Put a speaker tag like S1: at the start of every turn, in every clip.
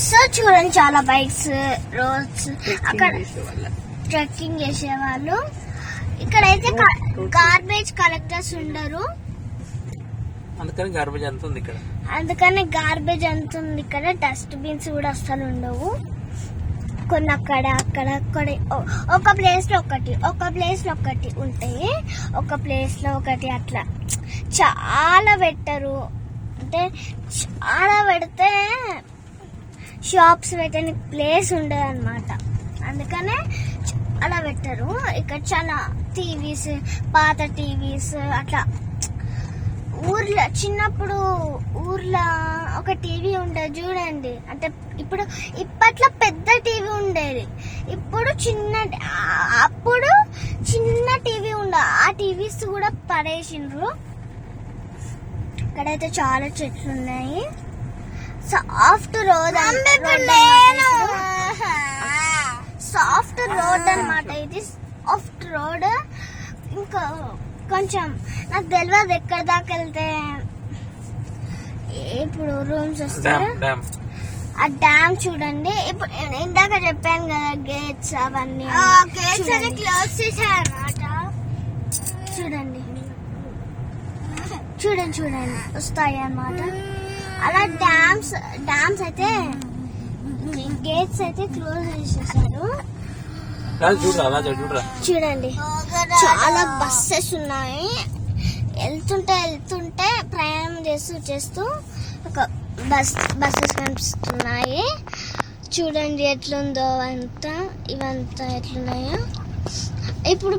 S1: So చూడండి చాలా bikes, roads, అక్కడ ట్రెక్కింగ్ చేసేవాళ్ళు. ఇక్కడైతే గార్బేజ్ కలెక్టర్స్ ఉండరు,
S2: అందుకని గార్బేజ్ అంత ఉంది ఇక్కడ.
S1: డస్ట్ బిన్స్ కూడా అస్సలు ఉండవు. కొన్ని అక్కడ ఒక ప్లేస్ లో ఒకటి ఉంటాయి, ఒక ప్లేస్ లో ఒకటి, అట్లా చాలా పెట్టరు. అంటే చాలా పెడితే షాప్స్ పెట్టడానికి ప్లేస్ ఉండదు అనమాట, అందుకనే అలా పెట్టరు. ఇక్కడ చాలా టీవీస్, పాత టీవీస్ అట్లా. ఊర్లో చిన్నప్పుడు ఊర్లో ఒక టీవీ ఉండేది చూడండి. అంటే ఇప్పట్లో పెద్ద టీవీ ఉండేది, అప్పుడు చిన్న టీవీ ఉండే. ఆ టీవీస్ కూడా పడేసిండ్రు. ఇక్కడైతే చాలా చెట్లు ఉన్నాయి. సాఫ్ట్ రోడ్ అన్నమాట ఇది. Soft road. ఇంకా కొంచెం నాకు తెలియదు ఎక్కడ దాకా వెళ్తే. ఇప్పుడు రూమ్స్ వస్తాయి. ఆ డ్యామ్ చూడండి. ఇప్పుడు ఇందాక చెప్పాను కదా గేట్స్ అవన్నీ క్లోజ్ చేశారన్నమాట. చూడండి వస్తాయి అన్నమాట. అలా డ్యామ్స్ అయితే గేట్స్ అయితే క్లోజ్ చేసేసారు. చూడండి చాలా బస్సెస్ ఉన్నాయి. వెళ్తుంటే ప్రయాణం చేస్తూ ఒక బస్సెస్ కనిపిస్తున్నాయి. చూడండి ఎట్లుందో అంతా, ఇవంతా ఎట్లున్నాయో. ఇప్పుడు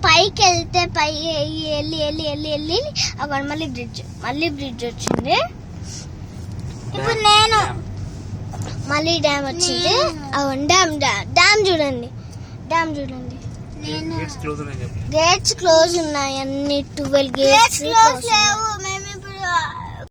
S1: పైకి వెళ్తే వెళ్ళి అక్కడ మళ్ళీ బ్రిడ్జ్ వచ్చింది. ఇప్పుడు నేను మళ్ళీ డ్యామ్ వచ్చింది. డ్యామ్ చూడండి. గేట్స్ క్లోజ్ ఉన్నాయి. అన్ని 12 గేట్స్ క్లోజ్ లేవు.